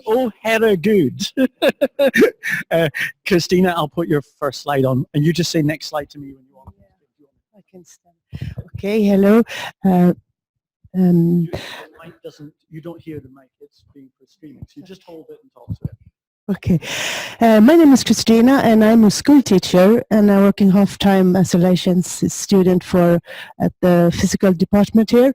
Oh, Heather, good. Christina, I'll put your first slide on, and you just say next slide to me when you want. I can stand. Okay, hello. The mic doesn't, you don't hear the mic, it's being for streaming, so you just hold it and talk to it. Okay. My name is Christina, and I'm a school teacher, and I'm working half-time as a licensed student at the physical department here.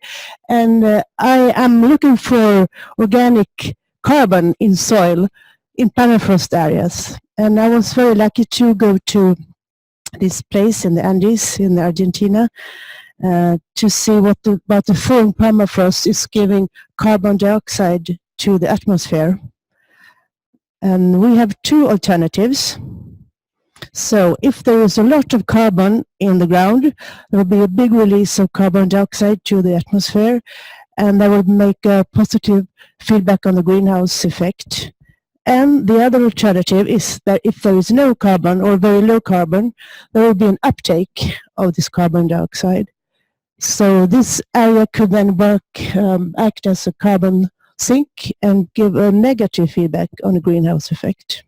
And I am looking for organic carbon in soil in permafrost areas. And I was very lucky to go to this place in the Andes in Argentina to see what about the form permafrost is giving carbon dioxide to the atmosphere. And we have two alternatives. So if there is a lot of carbon in the ground, there will be a big release of carbon dioxide to the atmosphere, and that will make a positive feedback on the greenhouse effect. And the other alternative is that if there is no carbon or very low carbon, there will be an uptake of this carbon dioxide. So this area could then act as a carbon sink and give a negative feedback on the greenhouse effect.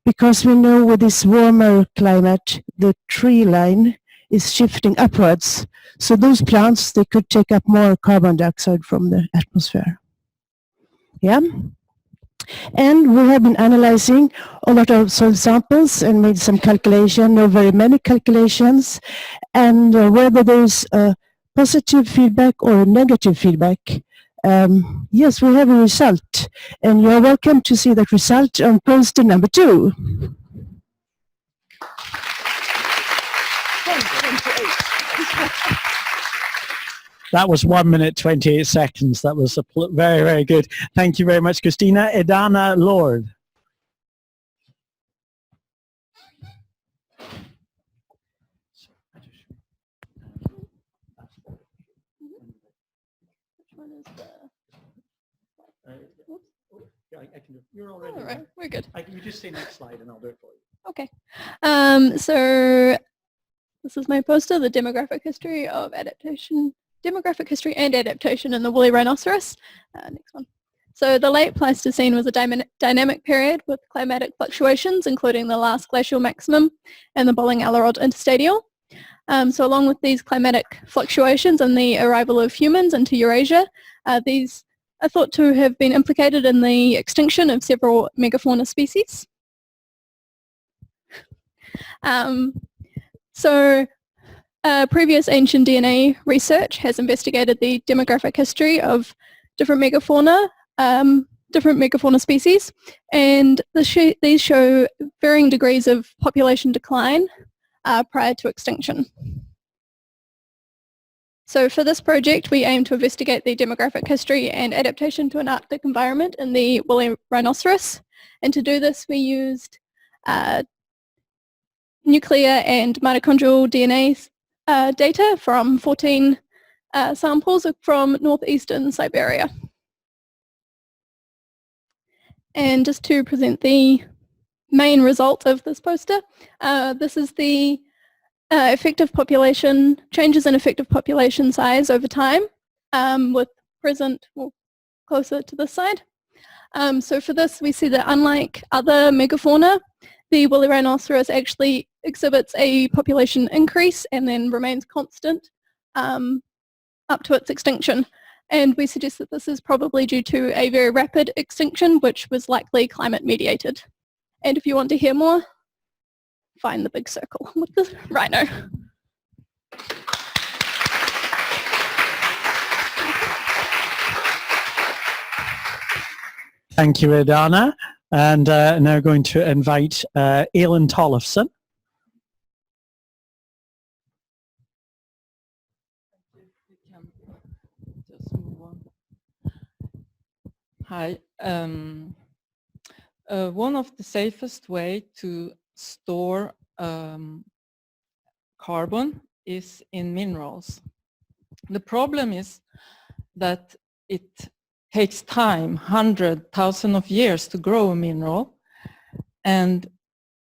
Because we know with this warmer climate, the tree line is shifting upwards. So those plants, they could take up more carbon dioxide from the atmosphere. Yeah. And we have been analyzing a lot of soil samples and made some calculation, not very many calculations, and whether there is a positive feedback or a negative feedback. Yes, we have a result, and you're welcome to see that result on poster number 2. That was 1 minute, 28 seconds. That was very, very good. Thank you very much, Christina. Edana Lord. I can do it. You're already all right, we're good. You just say next slide and I'll do it for you. Okay. So this is my poster, the demographic history and adaptation in the woolly rhinoceros. Next one. So the late Pleistocene was a dynamic period with climatic fluctuations, including the last glacial maximum and the Bolin-Days interstadial. So along with these climatic fluctuations and the arrival of humans into Eurasia, these are thought to have been implicated in the extinction of several megafauna species. Previous ancient DNA research has investigated the demographic history of different megafauna species, and these show varying degrees of population decline prior to extinction. So for this project, we aim to investigate the demographic history and adaptation to an Arctic environment in the woolly rhinoceros. And to do this, we used nuclear and mitochondrial DNA data from 14 samples from northeastern Siberia. And just to present the main result of this poster, this is the changes in effective population size over time with closer to this side. So for this, we see that unlike other megafauna, the woolly rhinoceros actually exhibits a population increase and then remains constant up to its extinction. And we suggest that this is probably due to a very rapid extinction, which was likely climate mediated. And if you want to hear more, find the big circle with the rhino. Thank you, Edana. And now going to invite Aileen Tollefson. Hi. One of the safest way to store carbon is in minerals. The problem is that it takes time, 100,000 of years to grow a mineral, and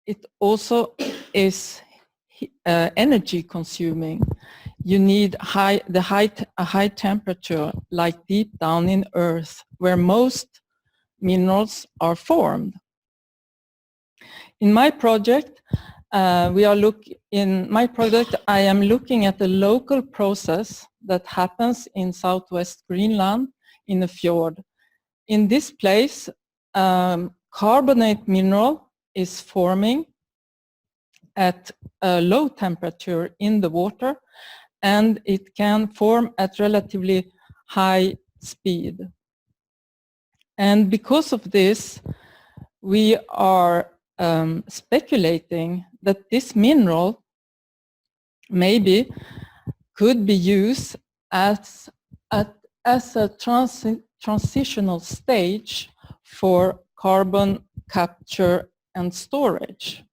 it also is energy consuming. You need a high temperature, like deep down in earth, where most minerals are formed. In my project, I am looking at a local process that happens in southwest Greenland in a fjord. In this place, carbonate mineral is forming at a low temperature in the water, and it can form at relatively high speed. And because of this, we are speculating that this mineral maybe could be used as a transitional stage for carbon capture and storage.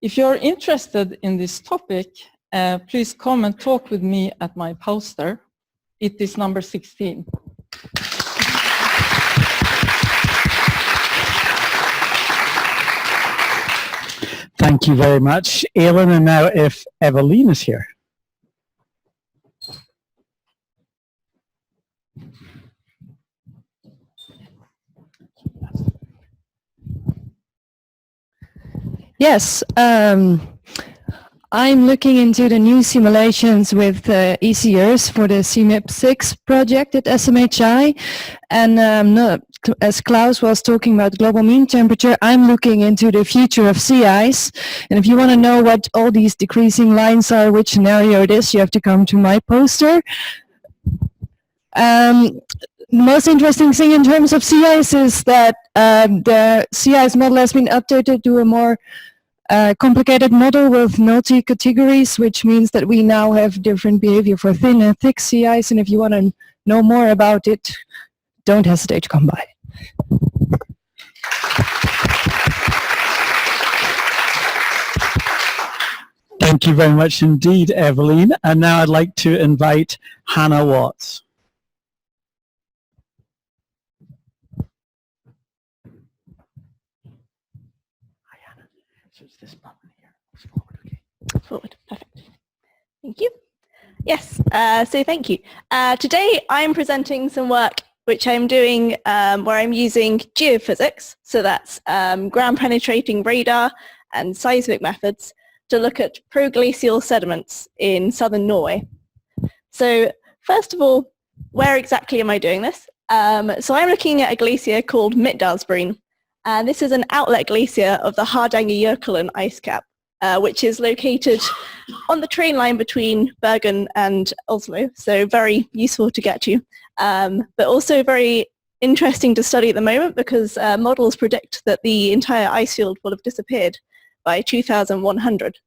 If you're interested in this topic, please come and talk with me at my poster. It is number 16. Thank you very much, Elin. And now if Evelyn is here. Yes, I'm looking into the new simulations with ECRs for the CMIP6 project at SMHI, and as Klaus was talking about global mean temperature, I'm looking into the future of sea ice, and if you want to know what all these decreasing lines are, which scenario it is, you have to come to my poster. The most interesting thing in terms of sea ice is that the sea ice model has been updated to a more complicated model with multi-categories, which means that we now have different behavior for thin and thick sea ice, and if you want to know more about it, don't hesitate to come by. Thank you very much indeed, Evelyn. And now I'd like to invite Hannah Watts. Hi, Hannah. So it's this button here. It's forward, okay. Forward, perfect. Thank you. Yes, so thank you. Today I'm presenting some work which I'm doing where I'm using geophysics, so that's ground penetrating radar and seismic methods to look at proglacial sediments in southern Norway. So first of all, where exactly am I doing this? So I'm looking at a glacier called Midtdalsbreen, and this is an outlet glacier of the Hardangerjøkulen ice cap, which is located on the train line between Bergen and Oslo, so very useful to get to, but also very interesting to study at the moment because models predict that the entire ice field will have disappeared by 2100.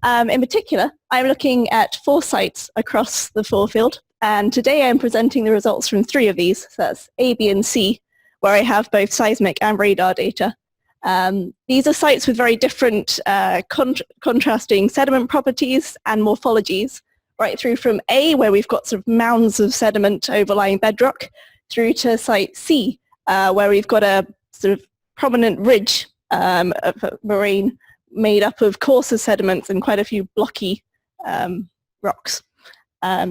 In particular, I'm looking at 4 sites across the forefield, and today I'm presenting the results from 3 of these, so that's A, B, and C, where I have both seismic and radar data. These are sites with very different contrasting sediment properties and morphologies, right through from A, where we've got sort of mounds of sediment overlying bedrock, through to site C, where we've got a sort of prominent ridge of moraine made up of coarser sediments and quite a few blocky rocks.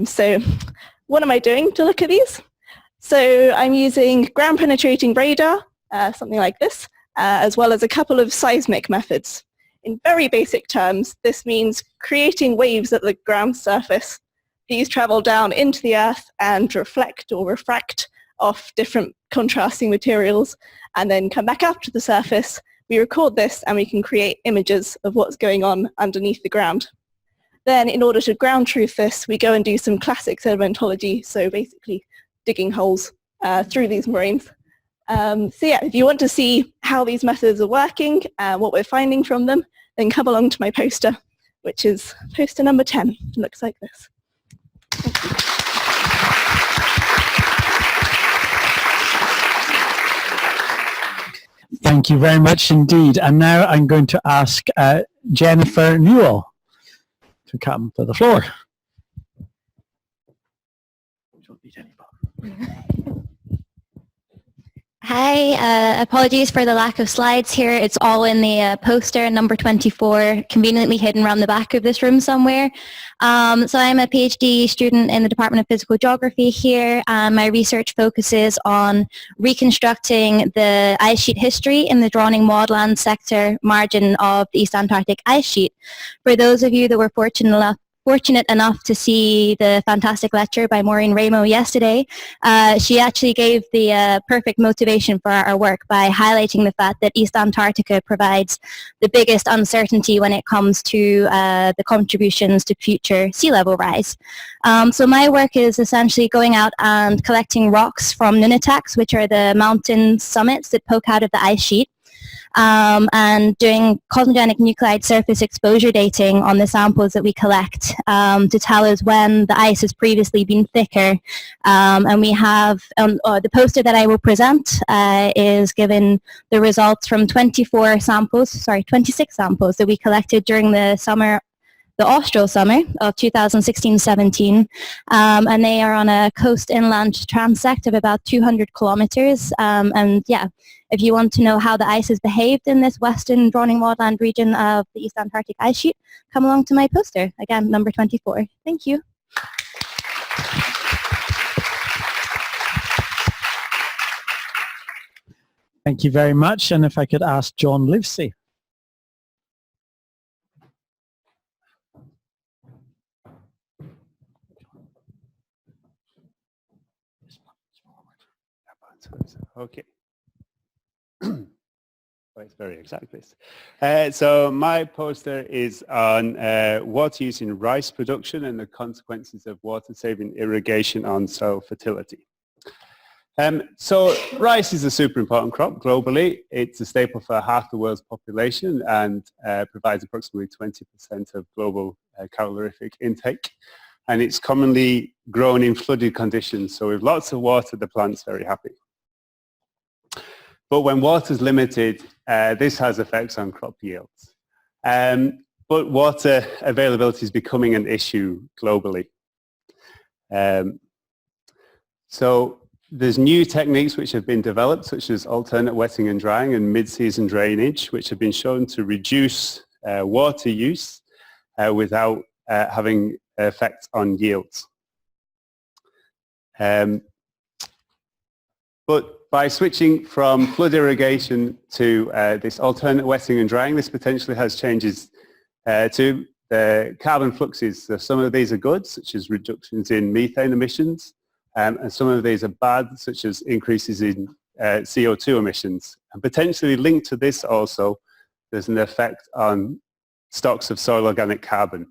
So what am I doing to look at these? So I'm using ground penetrating radar, something like this, as well as a couple of seismic methods. In very basic terms, this means creating waves at the ground surface. These travel down into the earth and reflect or refract off different contrasting materials and then come back up to the surface. We record this and we can create images of what's going on underneath the ground. Then in order to ground truth this, we go and do some classic sedimentology, so basically digging holes through these moraines. So yeah, if you want to see how these methods are working, what we're finding from them, then come along to my poster, which is poster number 10. It looks like this. Thank you very much indeed. And now I'm going to ask Jennifer Newell to come to the floor. Hi, apologies for the lack of slides here. It's all in the poster, number 24, conveniently hidden around the back of this room somewhere. So I'm a PhD student in the Department of Physical Geography here. My research focuses on reconstructing the ice sheet history in the Dronning Maudland sector margin of the East Antarctic ice sheet. For those of you that were fortunate enough to see the fantastic lecture by Maureen Ramo yesterday, she actually gave the perfect motivation for our work by highlighting the fact that East Antarctica provides the biggest uncertainty when it comes to the contributions to future sea level rise. So my work is essentially going out and collecting rocks from nunataks, which are the mountain summits that poke out of the ice sheet, and doing cosmogenic nuclide surface exposure dating on the samples that we collect to tell us when the ice has previously been thicker. And we have, the poster that I will present is given the results from 26 samples that we collected during the austral summer of 2016-17, and they are on a coast inland transect of about 200 kilometers. And yeah, if you want to know how the ice has behaved in this western Dronning Maudland region of the East Antarctic ice sheet, come along to my poster, again, number 24. Thank you. Thank you very much. And if I could ask John Livesey. Okay. Well, it's very exact, this. So my poster is on water use in rice production and the consequences of water-saving irrigation on soil fertility. So rice is a super important crop globally. It's a staple for half the world's population and provides approximately 20% of global calorific intake. And it's commonly grown in flooded conditions. So with lots of water, the plant's very happy. But when water is limited, this has effects on crop yields. But water availability is becoming an issue globally. So there's new techniques which have been developed, such as alternate wetting and drying and mid-season drainage, which have been shown to reduce water use without having effects on yields. But by switching from flood irrigation to this alternate wetting and drying, this potentially has changes to the carbon fluxes. So some of these are good, such as reductions in methane emissions, and some of these are bad, such as increases in CO2 emissions. And potentially linked to this also, there's an effect on stocks of soil organic carbon,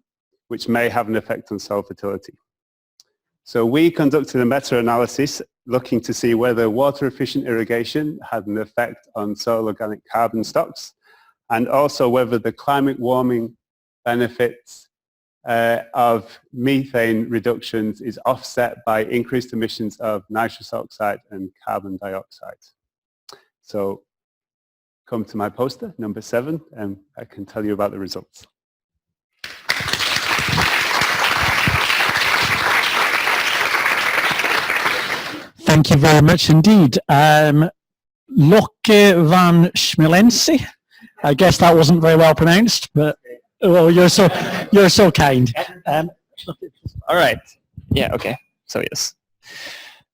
which may have an effect on soil fertility. So we conducted a meta-analysis looking to see whether water-efficient irrigation had an effect on soil organic carbon stocks, and also whether the climate warming benefits of methane reductions is offset by increased emissions of nitrous oxide and carbon dioxide. So come to my poster, number 7, and I can tell you about the results. Thank you very much indeed. Loke van Schmelensi. I guess that wasn't very well pronounced, but well, you're so kind. All right. Yeah. Okay. So yes.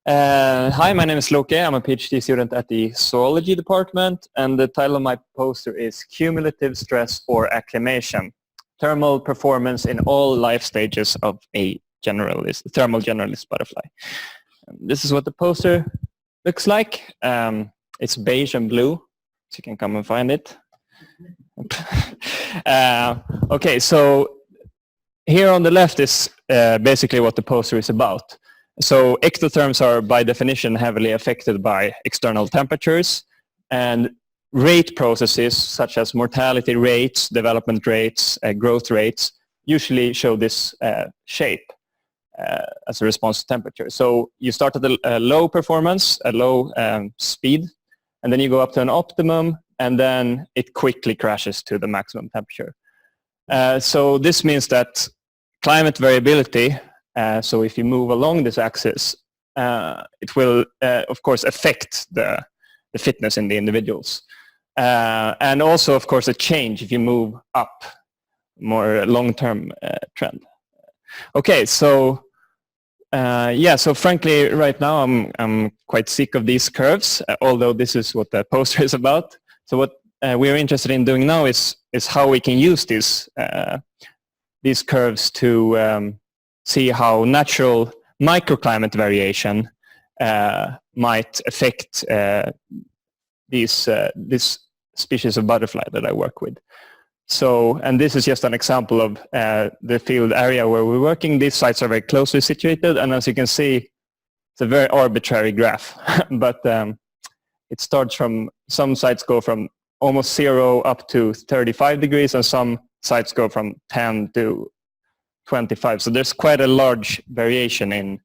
Hi, my name is Loke. I'm a PhD student at the zoology department, and the title of my poster is Cumulative Stress or Acclimation: Thermal Performance in All Life Stages of a Thermal Generalist Butterfly. This is what the poster looks like. It's beige and blue, so you can come and find it. Okay, so here on the left is basically what the poster is about. So ectotherms are by definition heavily affected by external temperatures, and rate processes such as mortality rates, development rates, growth rates usually show this shape. As a response to temperature. So you start at a low performance, a low speed, and then you go up to an optimum, and then it quickly crashes to the maximum temperature. So this means that climate variability, so if you move along this axis, it will of course affect the the fitness in the individuals. And also, of course, a change if you move up, more long-term trend. Okay, so yeah, so frankly, right now I'm quite sick of these curves, although this is what the poster is about. So what we're interested in doing now is how we can use these curves to see how natural microclimate variation might affect this species of butterfly that I work with. So, and this is just an example of the field area where we're working. These sites are very closely situated, and as you can see, it's a very arbitrary graph. But it starts from, some sites go from almost 0 up to 35 degrees, and some sites go from 10 to 25. So there's quite a large variation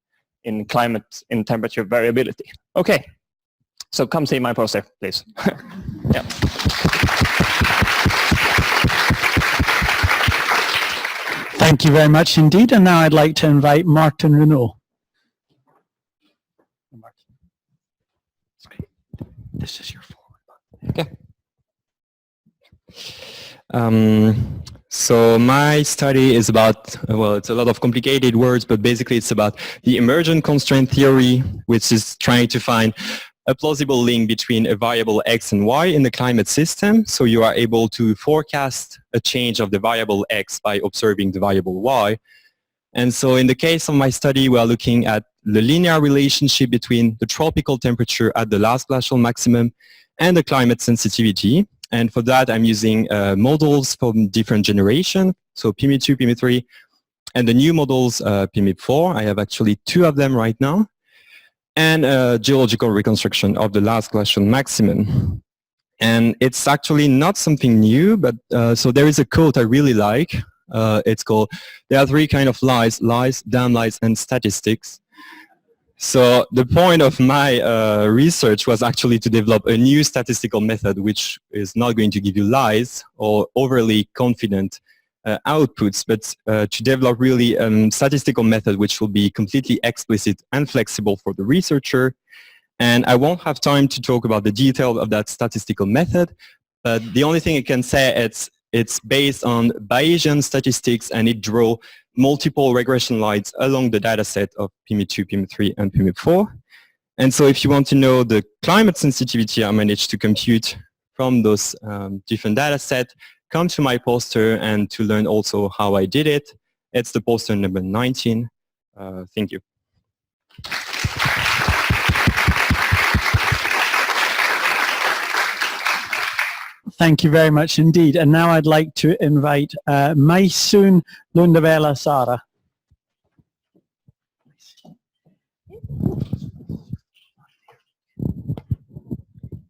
in climate, in temperature variability. Okay, so come see my poster, please. Yeah. Thank you very much indeed. And now I'd like to invite Martin Renault. This is your forward button. Okay. So my study is about, well, it's a lot of complicated words, but basically it's about the emergent constraint theory, which is trying to find a plausible link between a variable x and y in the climate system. So you are able to forecast a change of the variable x by observing the variable y. And so in the case of my study, we are looking at the linear relationship between the tropical temperature at the last glacial maximum and the climate sensitivity. And for that, I'm using models from different generations, so PIMI2, PIMI3, and the new models, PIMI4. I have actually 2 of them right now, and geological reconstruction of the last glacial maximum. And it's actually not something new, but so there is a quote I really like. It's called, there are 3 kind of lies, damn lies, and statistics. So the point of my research was actually to develop a new statistical method which is not going to give you lies or overly confident outputs, but to develop really a statistical method which will be completely explicit and flexible for the researcher. And I won't have time to talk about the detail of that statistical method, but the only thing I can say, it's based on Bayesian statistics, and it draws multiple regression lines along the data set of PIMI2, PIMI3, and PIMI4. And so if you want to know the climate sensitivity I managed to compute from those different data sets, come to my poster, and to learn also how I did it. It's the poster number 19. Thank you. Thank you very much indeed. And now I'd like to invite Maisun Lundavela Sara.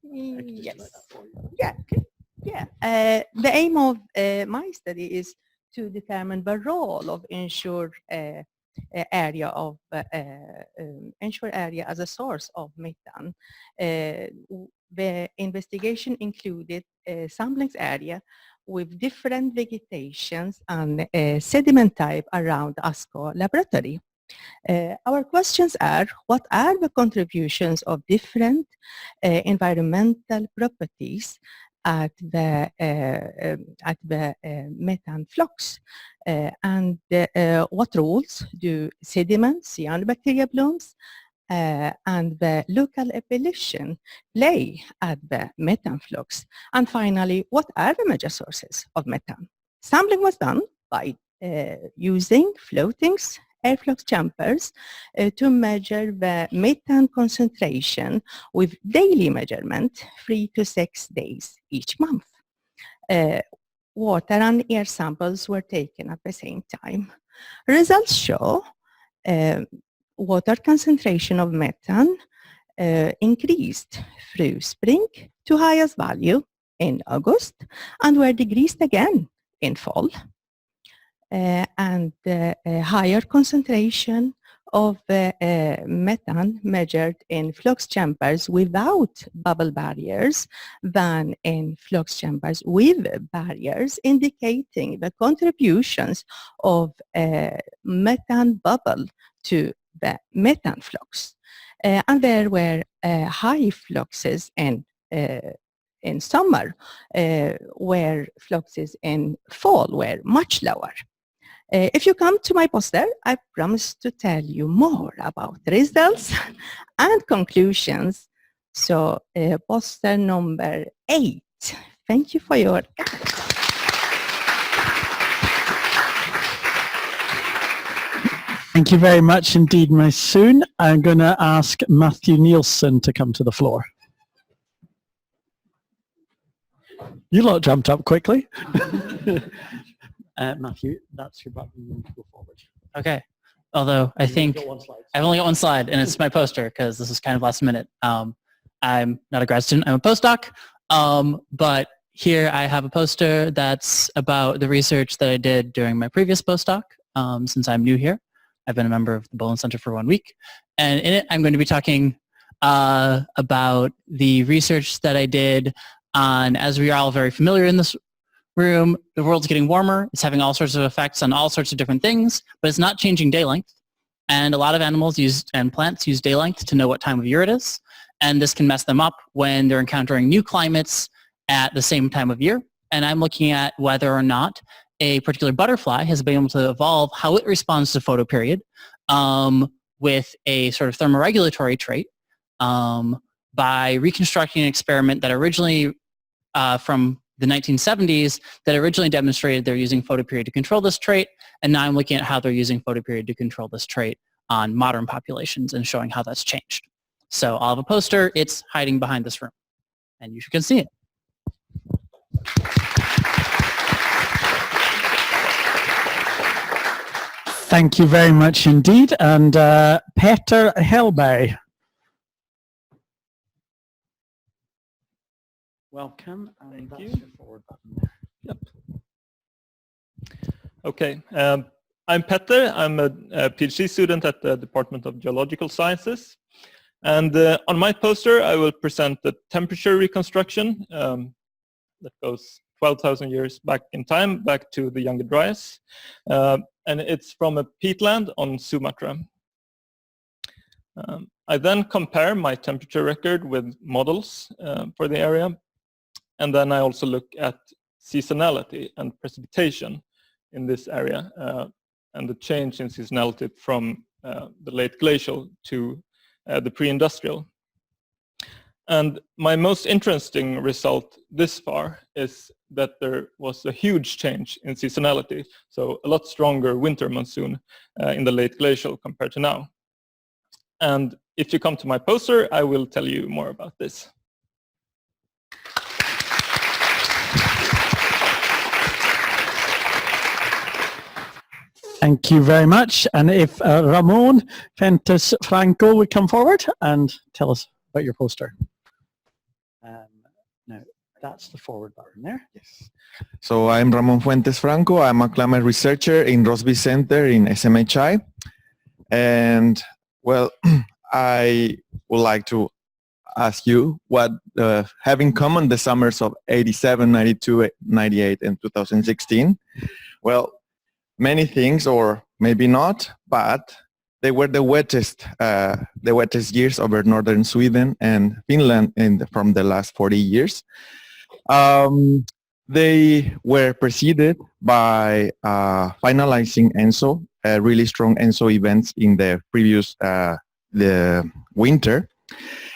Yes. Yeah. The aim of my study is to determine the role of inshore area as a source of methane. The investigation included samplings area with different vegetations and sediment type around ASCO laboratory. Our questions are, what are the contributions of different environmental properties at the methane flux, and what roles do sediments, cyanobacteria blooms, and the local evolution play at the methane flux? And finally, what are the major sources of methane? Sampling was done by using floating air flux chambers to measure the methane concentration with daily measurement 3 to 6 days each month. Water and air samples were taken at the same time. Results show water concentration of methane increased through spring to highest value in August and were decreased again in fall. And higher concentration of methane measured in flux chambers without bubble barriers than in flux chambers with barriers, indicating the contributions of methane bubble to the methane flux. and there were high fluxes in summer, where fluxes in fall were much lower. If you come to my poster, I promise to tell you more about results and conclusions. So poster number 8. Thank you for your attention. Thank you very much indeed, Maysoon. I'm going to ask Matthew Nielsen to come to the floor. You lot jumped up quickly. Matthew, that's your button to go forward. Okay. Although I think You've got one slide. I've only got one slide, and it's my poster because this is kind of last minute. I'm not a grad student, I'm a postdoc. But here I have a poster that's about the research that I did during my previous postdoc. Since I'm new here, I've been a member of the Bolin Center for 1 week. And in it, I'm going to be talking about the research that I did on, as we are all very familiar in this room, the world's getting warmer. It's having all sorts of effects on all sorts of different things, but it's not changing day length. And a lot of animals and plants use day length to know what time of year it is. And this can mess them up when they're encountering new climates at the same time of year. And I'm looking at whether or not a particular butterfly has been able to evolve how it responds to photoperiod with a sort of thermoregulatory trait by reconstructing an experiment that originally from the 1970s that originally demonstrated they're using photoperiod to control this trait, and now I'm looking at how they're using photoperiod to control this trait on modern populations and showing how that's changed. So I'll have a poster, it's hiding behind this room, and you can see it. Thank you very much indeed. And Peter Helberg. Welcome. And Thank you. that's your forward button there. Yep. Okay. I'm Petter. I'm a PhD student at the Department of Geological Sciences. And on my poster, I will present the temperature reconstruction that goes 12,000 years back in time, back to the Younger Dryas. And it's from a peatland on Sumatra. I then compare my temperature record with models for the area. And then I also look at seasonality and precipitation in this area and the change in seasonality from the late glacial to the pre-industrial. And my most interesting result this far is that there was a huge change in seasonality, so a lot stronger winter monsoon in the late glacial compared to now. And if you come to my poster, I will tell you more about this. Thank you very much. And if Ramon Fuentes Franco would come forward and tell us about your poster. Now, that's the forward button there. Yes. So I'm Ramon Fuentes Franco. I'm a climate researcher in Rosby Center in SMHI. And, well, I would like to ask you what have in common the summers of 87, 92, 98, and 2016. Well, many things, or maybe not, but they were the wettest years over northern Sweden and Finland from the last 40 years. They were preceded by finalizing ENSO, really strong ENSO events in the previous the winter,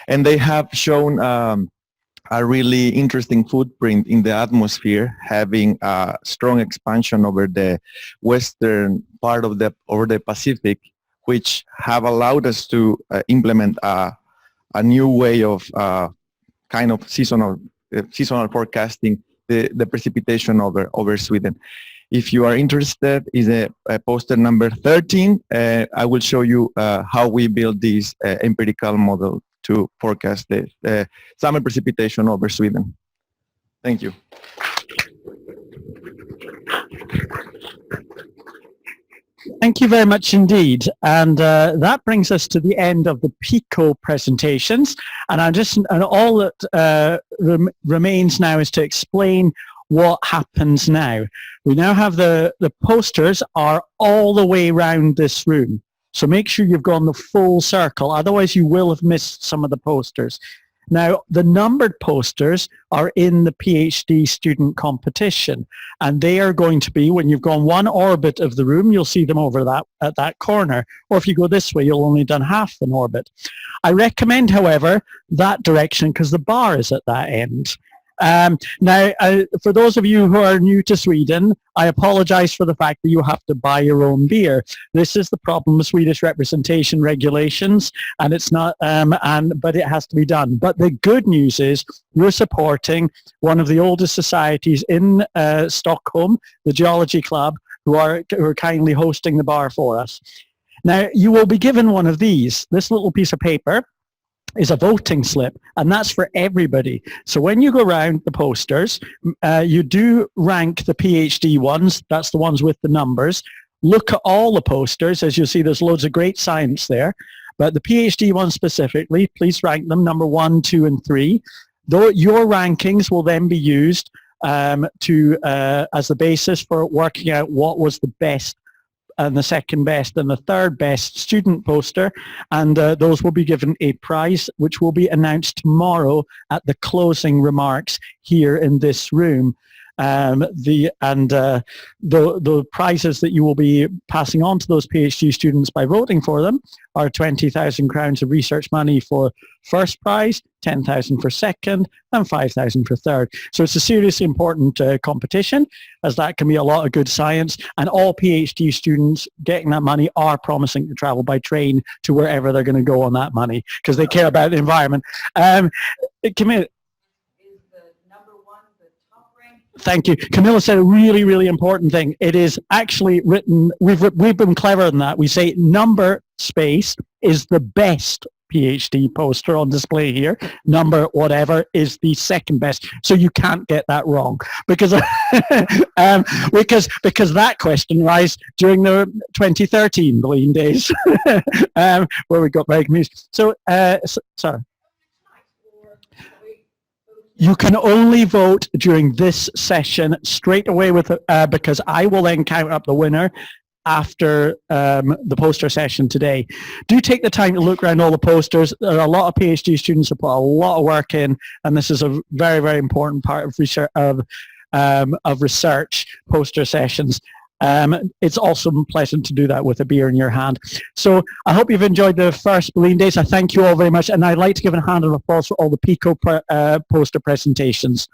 and they have shown a really interesting footprint in the atmosphere, having a strong expansion over the western part of over the Pacific, which have allowed us to implement a new way of kind of seasonal forecasting the precipitation over Sweden. If you are interested, is a poster number 13. I will show you how we build this empirical model to forecast the summer precipitation over Sweden. Thank you. Thank you very much indeed. And that brings us to the end of the PICO presentations. And all that remains now is to explain what happens now. We now have the posters are all the way around this room. So make sure you've gone the full circle, otherwise you will have missed some of the posters. Now, the numbered posters are in the PhD student competition, and they are going to be, when you've gone one orbit of the room, you'll see them over that at that corner. Or if you go this way, you'll only done half an orbit. I recommend, however, that direction because the bar is at that end. Now, for those of you who are new to Sweden, I apologize for the fact that you have to buy your own beer. This is the problem with Swedish representation regulations, and it's not, but it has to be done. But the good news is you're supporting one of the oldest societies in Stockholm, the Geology Club, who are kindly hosting the bar for us. Now, you will be given one of these, this little piece of paper is a voting slip, and that's for everybody. So when you go around the posters, you do rank the PhD ones, that's the ones with the numbers. Look at all the posters, as you'll see there's loads of great science there, but the PhD ones specifically, please rank them number 1, 2, and 3. Though your rankings will then be used as the basis for working out what was the best and the second best and the third best student poster, and those will be given a prize which will be announced tomorrow at the closing remarks here in this room. The prizes that you will be passing on to those PhD students by voting for them are 20,000 crowns of research money for first prize, 10,000 for second, and 5,000 for third. So it's a seriously important competition, as that can be a lot of good science, and all PhD students getting that money are promising to travel by train to wherever they're going to go on that money, because they care about the environment. Camilla, thank you. Camilla said a really, really important thing. It is actually written, we've been clever than that. We say number space is the best PhD poster on display here. Number whatever is the second best. So you can't get that wrong, because because that question arose during the 2013 Bolin Days, where we got very confused. So, sorry. You can only vote during this session straight away with because I will then count up the winner after the poster session today. Do take the time to look around all the posters. There are a lot of PhD students who put a lot of work in, and this is a very, very important part of research poster sessions. It's also pleasant to do that with a beer in your hand. So I hope you've enjoyed the first Bolin Days. I thank you all very much, and I'd like to give a hand of applause for all the PICO poster presentations.